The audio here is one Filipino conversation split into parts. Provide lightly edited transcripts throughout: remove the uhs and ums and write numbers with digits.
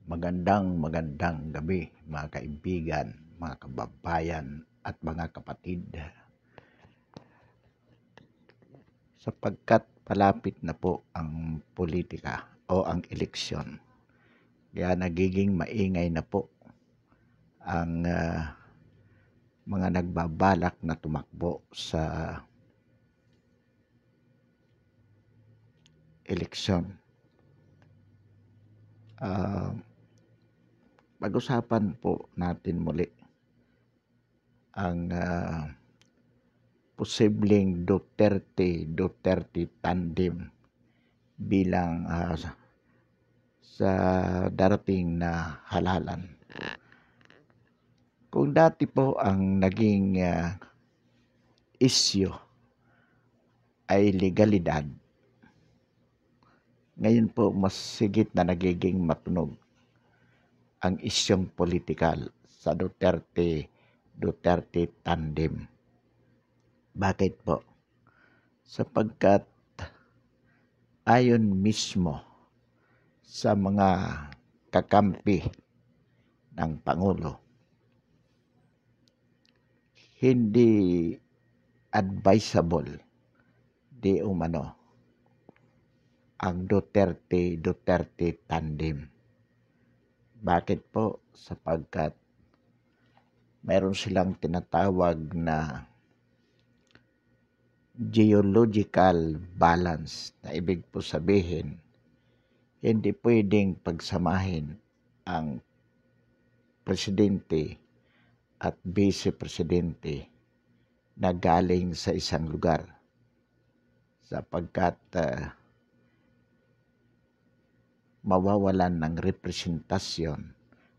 Magandang gabi mga kaibigan, mga kababayan at mga kapatid. Sapagkat palapit na po ang politika o ang eleksyon, kaya nagiging maingay na po ang mga nagbabalak na tumakbo sa eleksyon. Pag-usapan po natin muli ang posibleng Duterte tandem bilang sa darating na halalan. Kung dati po ang naging issue ay legalidad, ngayon po mas sigit na nagiging matunog ang isyong politikal sa Duterte tandem. Bakit po? Sapagkat ayon mismo sa mga kakampi ng Pangulo, hindi advisable di umano ang Duterte tandem. Bakit po? Sapagkat mayroon silang tinatawag na geological balance, na ibig po sabihin hindi pwedeng pagsamahin ang presidente at vice-presidente na galing sa isang lugar, sapagkat mawawalan ng representasyon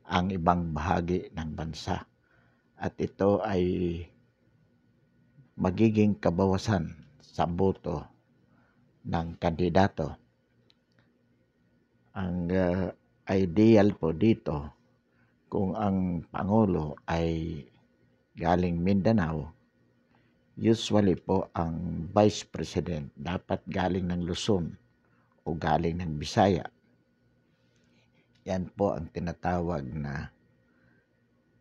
ang ibang bahagi ng bansa at ito ay magiging kabawasan sa boto ng kandidato. Ang ideal po dito, kung ang Pangulo ay galing Mindanao, usually po ang Vice President dapat galing ng Luzon o galing ng Bisaya. Yan po ang tinatawag na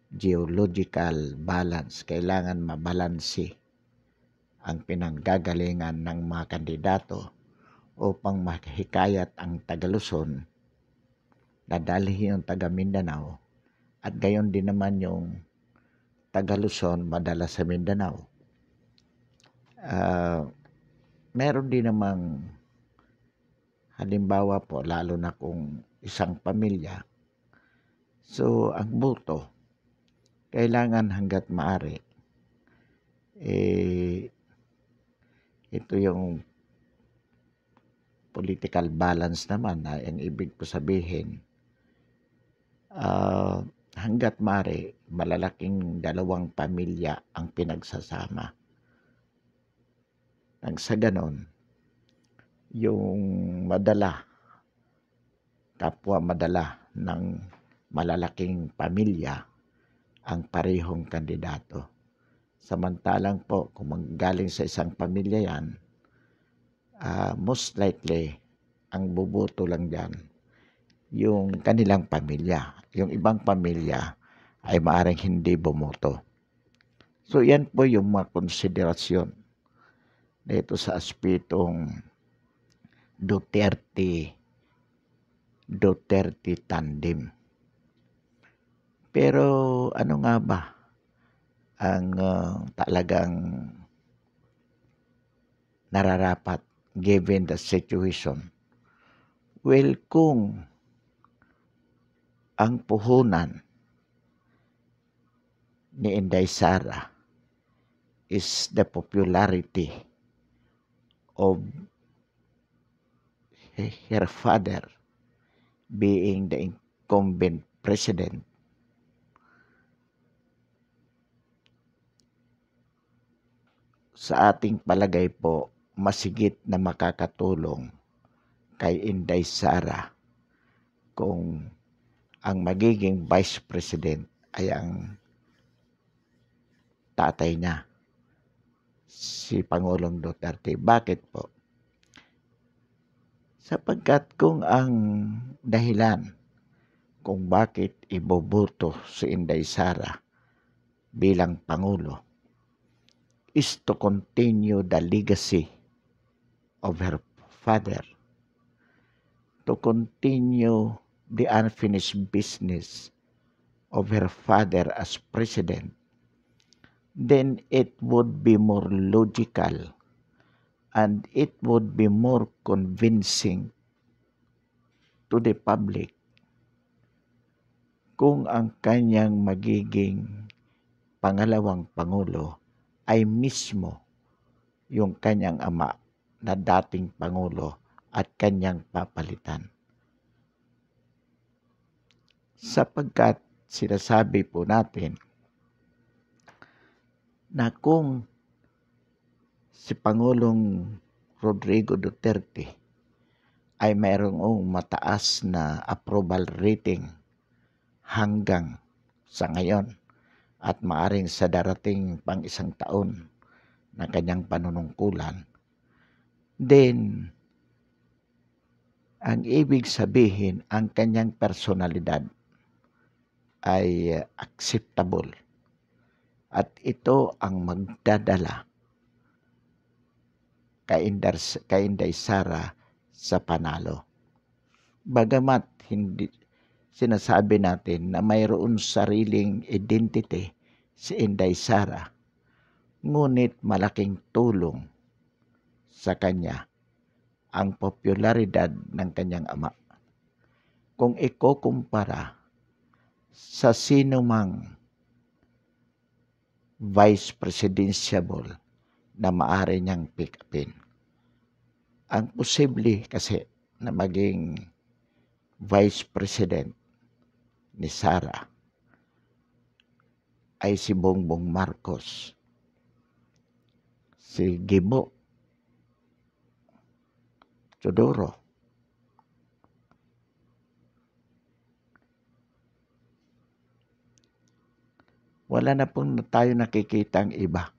geological balance. Kailangan mabalanse ang pinanggagalingan ng mga kandidato upang mahikayat ang taga Luzon na dalhin yung taga Mindanao at gayon din naman yung taga Luzon madala sa Mindanao. Meron din namang halimbawa po, lalo na kung isang pamilya, so ang boto kailangan hanggat maaari ito yung political balance naman, na ang ibig ko sabihin hanggat maaari malalaking dalawang pamilya ang pinagsasama. Nang sa ganon, yung kapwa madala ng malalaking pamilya ang parehong kandidato. Samantalang po, kung manggaling sa isang pamilya yan, most likely, ang buboto lang dyan yung kanilang pamilya. Yung ibang pamilya ay maaaring hindi bumoto. So yan po yung mga konsiderasyon dito sa aspetong Duterte tandem. Pero ano nga ba ang talagang nararapat given the situation? Well, kung ang puhunan ni Inday Sara is the popularity of her father being the incumbent president, sa ating palagay po, masigit na makakatulong kay Inday Sara kung ang magiging vice president ay ang tatay niya, si Pangulong Duterte. Bakit po? Sapagkat kung ang dahilan kung bakit iboboto si Inday Sara bilang Pangulo is to continue the legacy of her father, to continue the unfinished business of her father as president. Then it would be more logical and it would be more convincing to the public kung ang kanyang magiging pangalawang Pangulo ay mismo yung kanyang ama na dating Pangulo at kanyang papalitan. Sapagkat sinasabi po natin na kung si Pangulong Rodrigo Duterte ay mayroong mataas na approval rating hanggang sa ngayon at maaring sa darating pang isang taon na kanyang panunungkulan, then ang ibig sabihin ang kanyang personalidad ay acceptable at ito ang magdadala kay Inday Sara sa panalo. Bagamat hindi sinasabi natin na mayroon sariling identity si Inday Sara, ngunit malaking tulong sa kanya ang popularidad ng kanyang ama. Kung ikukumpara sa sino mang vice presidential na maaari niyang pick upin. Ang posible kasi na maging vice president ni Sara ay si Bongbong Marcos, si Gibo Teodoro, wala na pong tayo nakikitang iba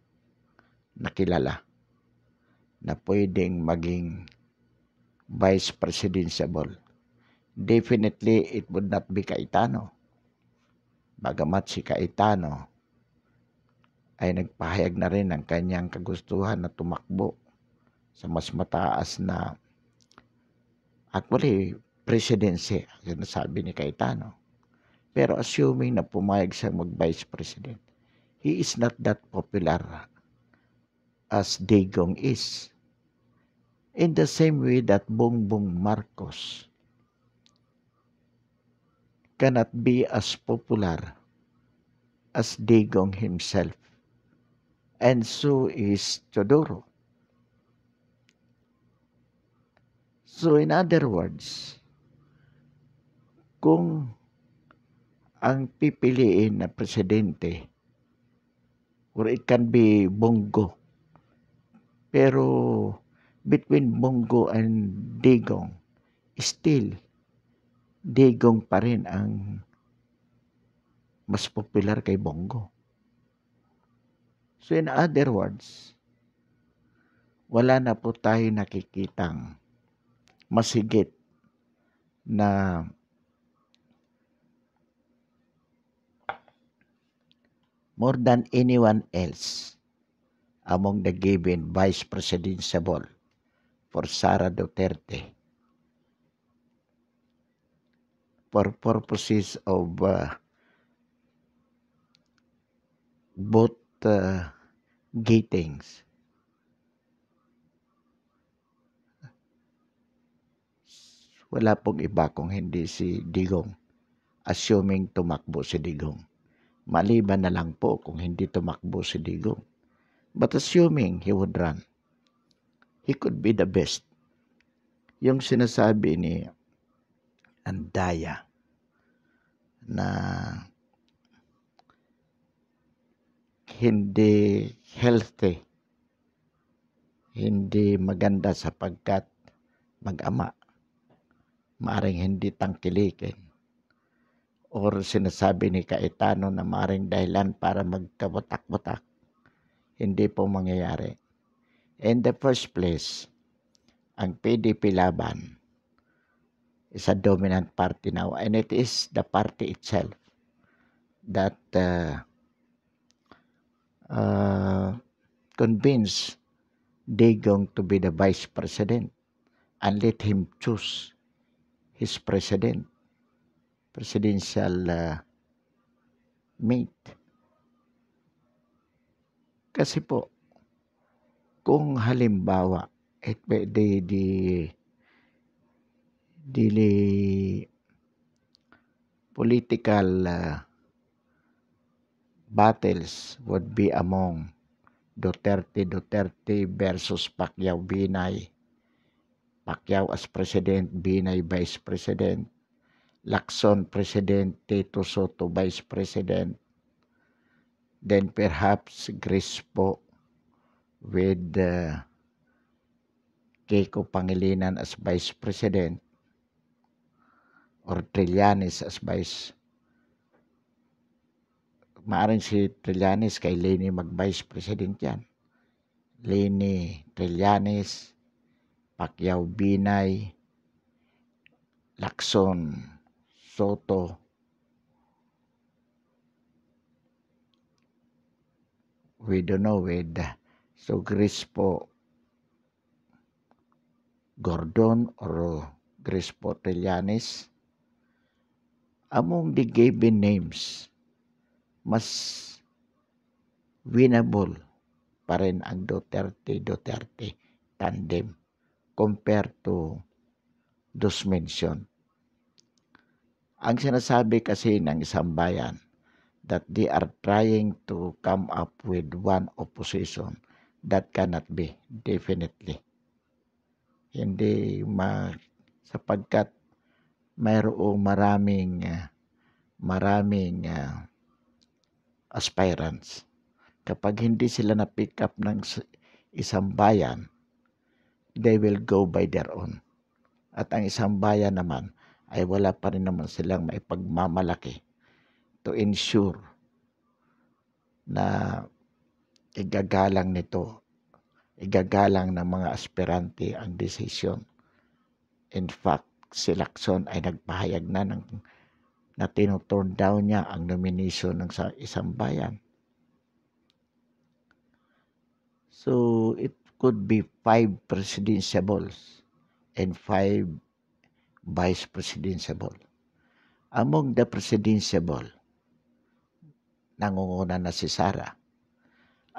na kilala na pwedeng maging vice presidential. Definitely, it would not be Cayetano. Bagamat si Cayetano ay nagpahayag na rin ng kanyang kagustuhan na tumakbo sa mas mataas na actually presidency, yun sabi ni Cayetano. Pero assuming na pumayag siyang mag-vice president, he is not that popular as Digong is. In the same way that Bongbong Marcos cannot be as popular as Digong himself. And so is Teodoro. So in other words, kung ang pipiliin na presidente, or it can be Bongo, pero between Bongo and Digong, still, Digong pa rin ang mas popular kay Bongo. So in other words, wala na po tayo nakikitang masigit na more than anyone else among the given vice presidential for Sara Duterte for purposes of both gatings. Wala pong iba kung hindi si Digong, assuming tumakbo si Digong. Maliban na lang po kung hindi tumakbo si Digong. But assuming he would run, he could be the best. Yung sinasabi ni Andaya na hindi healthy, hindi maganda sapagkat mag-ama, maaring hindi tangkilikin, or sinasabi ni Cayetano na maaring dahilan para magkawatak-watak, hindi po mangyayari. In the first place, ang PDP laban is a dominant party now, and it is the party itself that convinced Digong to be the vice president and let him choose his presidential mate. Kasi po, kung halimbawa, the political battles would be among Duterte versus Pacquiao Binay. Pacquiao as president, Binay vice president. Lacson president, Tito Soto vice president. Then perhaps Crispo with Kiko Pangilinan as vice president or Trillanes as vice. Maaring si Trillanes kay Leni mag-vice president yan. Leni, Trillanes, Pacquiao Binay, Lacson, Soto, we don't know with so Crispo, Gordon or Crispo Trillanes. Among the given names, mas winnable pa rin ang Duterte tandem compared to those mentioned. Ang sinasabi kasi ng isang bayan that they are trying to come up with one opposition that cannot be, definitely. Hindi sapagkat mayroong maraming aspirants. Kapag hindi sila na-pick up ng isang bayan, they will go by their own. At ang isang bayan naman ay wala pa rin naman silang maipagmamalaki to ensure na igagalang ng mga aspirante ang desisyon. In fact, si Lacson ay nagpahayag na tinuturn down niya ang nomination ng isang bayan. So, it could be 5 presidentiables and 5 vice presidentiable. Among the presidentiable, nangunguna na si Sara.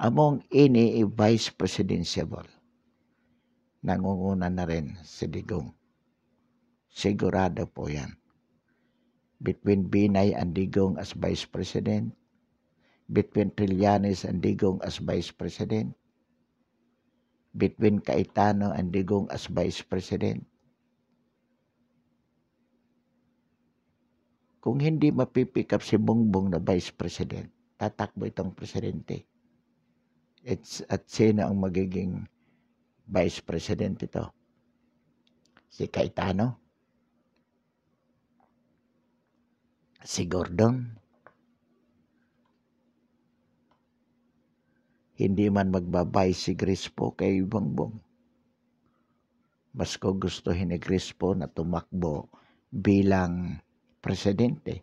Among any vice presidentiable, nangunguna na rin si Digong. Sigurado po yan. Between Binay and Digong as vice president, between Trillanes and Digong as vice president, between Cayetano and Digong as vice president. Kung hindi mapipick up si Bongbong na vice president, tatakbo itong presidente. At sino ang magiging vice president ito? Si Cayetano? Si Gordon? Hindi man magbabay si Crispo kay Bongbong. Mas ko gustuhin ni Crispo na tumakbo bilang presidente.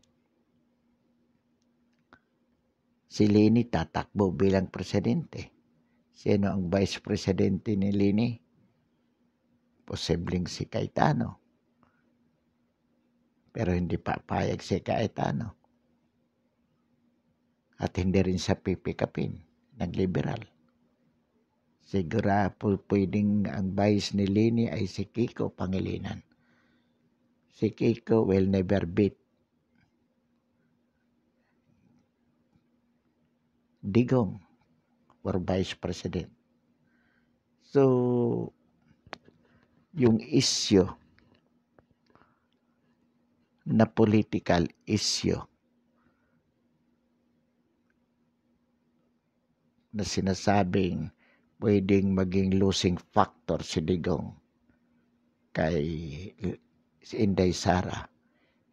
Si Leni tatakbo bilang presidente. Sino ang vice presidente ni Leni? Posibleng si Cayetano. Pero hindi papayag si Cayetano. At hindi rin siya pipikapin ng liberal. Siguro pwedeng ang vice ni Leni ay si Kiko Pangilinan. Si Kiko will never beat Digong for vice president. So, yung issue na political issue na sinasabing pwedeng maging losing factor si Digong kay Inday Sara,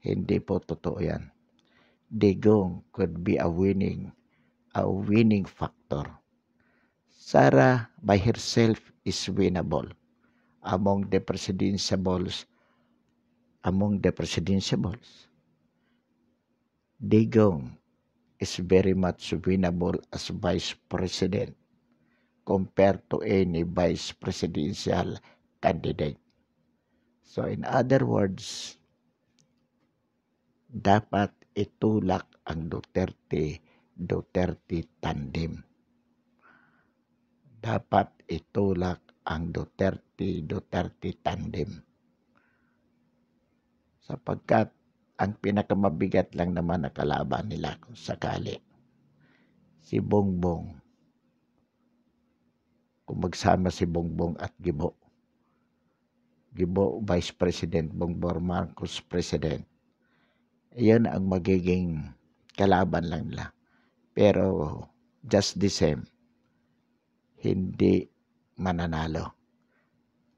hindi po totoo yan. Digong could be a winning factor. Sara by herself is winnable among the presidentiables among the presidentiables, Digong is very much winnable as vice president compared to any vice presidential candidate. So in other words, dapat itulak ang Duterte tandem. Dapat itulak ang Duterte tandem. Sapagkat ang pinakamabigat lang naman na kalaban nila kung sakali, si Bongbong, kung magsama si Bongbong at Gibo Vice President, Bongbong Marcos President, iyon ang magiging kalaban lang nila. Pero just the same, hindi mananalo.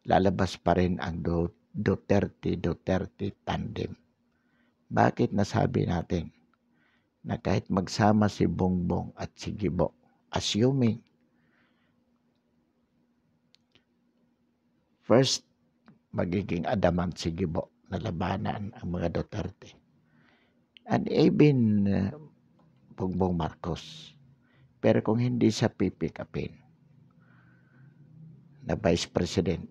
Lalabas pa rin ang Duterte tandem. Bakit nasabi natin na kahit magsama si Bongbong at si Gibo, assuming first magiging adamant si Gibo na labanan ang mga Duterte and even Bongbong Marcos. Pero kung hindi siya pipikapin na Vice President,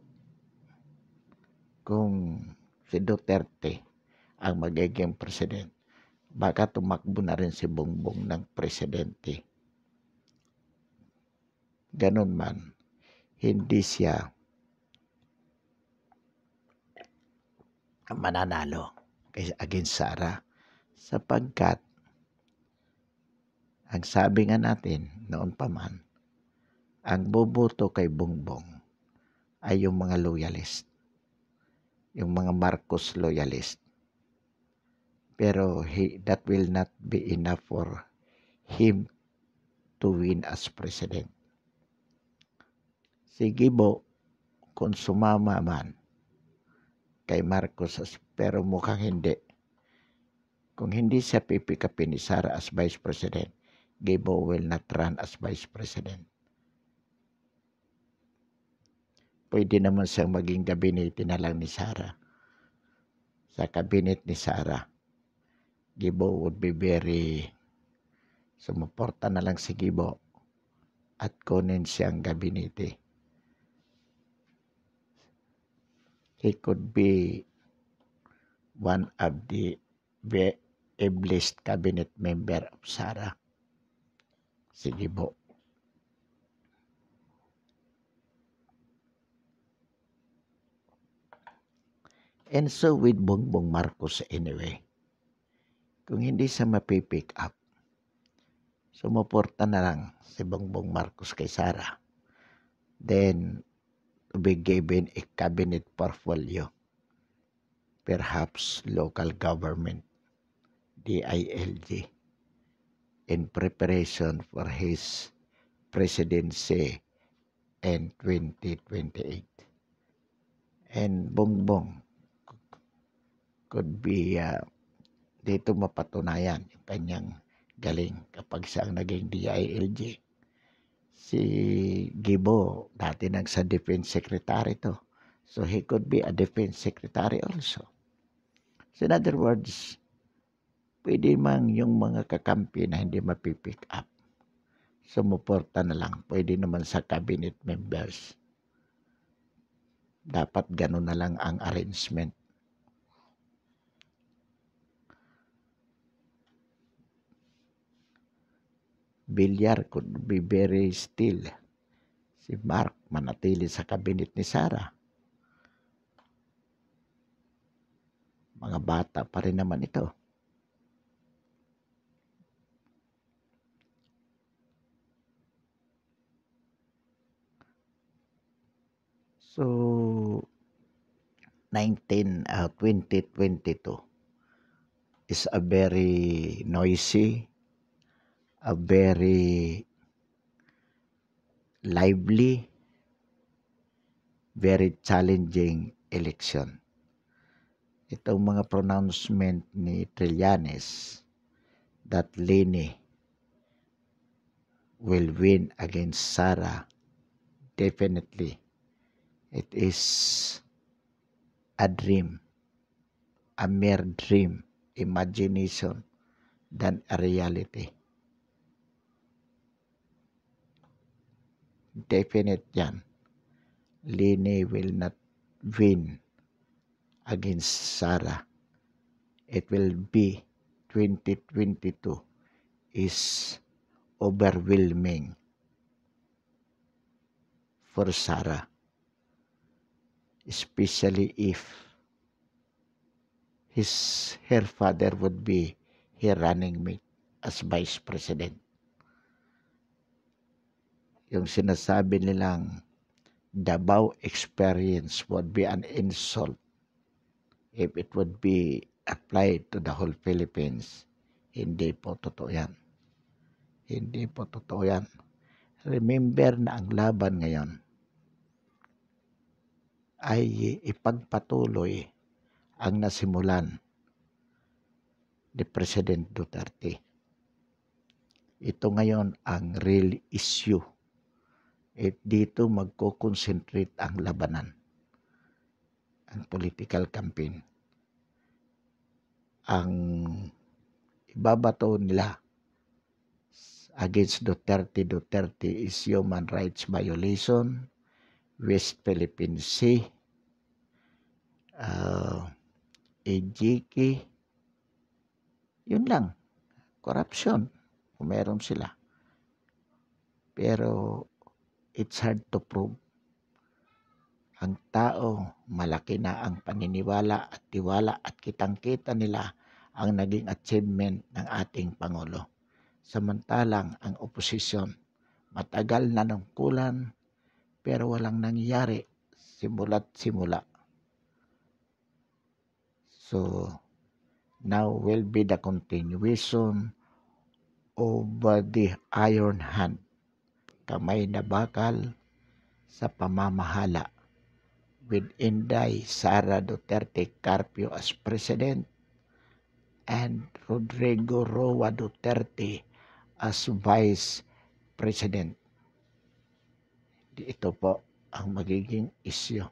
kung si Duterte ang magiging president, baka tumakbo na rin si Bongbong ng presidente. Ganun man, hindi siya mananalo against Sara, sapagkat ang sabi nga natin noon pa man, ang boboto kay Bongbong ay yung mga loyalist, yung mga Marcos loyalist. Pero that will not be enough for him to win as president. Si Gibo, kung sumama man kay Marcos, pero mukhang hindi. Kung hindi siya pipikapin ni Sara as Vice President, Gibo will not run as Vice President. Pwede naman siyang maging gabinete na lang ni Sara. Sa kabinet ni Sara, Gibo would be very sumuporta na lang si Gibo at kunin siyang gabinete. He could be one of the ablest cabinet member of Sara, si Gibo. And so with Bongbong Marcos anyway, kung hindi siya mapipick up, sumuporta na lang si Bongbong Marcos kay Sara, then to be given a cabinet portfolio, perhaps local government, DILG, in preparation for his presidency in 2028. And Bongbong could be dito mapatunayan yung kanyang galing kapag siya ang naging DILG. Si Gibo, dati nang sa defense secretary to. So he could be a defense secretary also. So in other words, pwede mang yung mga kakampi na hindi mapipick up, sumuporta na lang. Pwede naman sa cabinet members. Dapat ganun na lang ang arrangement. Villar could be very still. Si Mark manatili sa kabinet ni Sara. Mga bata pa rin naman ito. So, 2022 is a very noisy, a very lively, very challenging election. Itong mga pronouncement ni Trillanes that Leni will win against Sara, definitely it is a dream a mere dream, imagination, than a reality. Definite yan. Lini will not win against Sara. It will be 2022 is overwhelming for Sara, especially if her father would be her running mate as vice president. Yung sinasabi nilang Davao experience would be an insult if it would be applied to the whole Philippines. Hindi po totoo yan. Hindi po totoo yan. Remember na ang laban ngayon ay ipagpatuloy ang nasimulan ni President Duterte. Ito ngayon ang real issue. At dito magko-concentrate ang labanan, ang political campaign. Ang ibabato nila against Duterte is human rights violation, West Philippine Sea, EJK, yun lang, corruption, kung meron sila. Pero it's hard to prove. Ang tao, malaki na ang paniniwala at tiwala at kitang-kita nila ang naging achievement ng ating Pangulo. Samantalang ang oposisyon, matagal na nungkulan pero walang nangyayari simula't simula. So, now will be the continuation of the iron hand, kamay na bakal sa pamamahala with Inday Sara Duterte Carpio as President and Rodrigo Roa Duterte as Vice President. Ito po ang magiging isyu.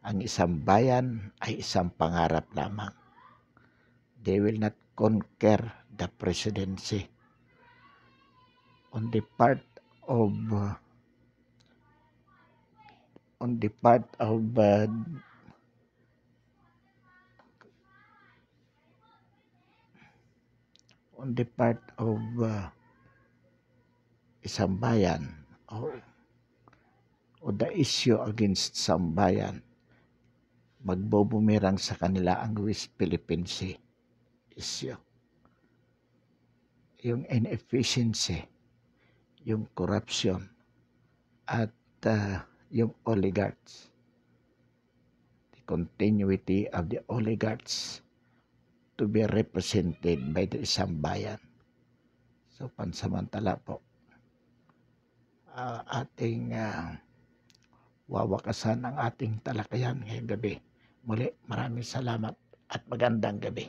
Ang isang bayan ay isang pangarap lamang. They will not conquer the presidency. On the part of isang bayan o the issue against sambayan, magbobumirang sa kanila ang West Philippine Sea issue. Yung inefficiency, yung corruption, at yung oligarchs. The continuity of the oligarchs to be represented by the isang bayan. So pansamantala po, ating wawakasan ang ating talakayan ngayong gabi. Muli, maraming salamat at magandang gabi.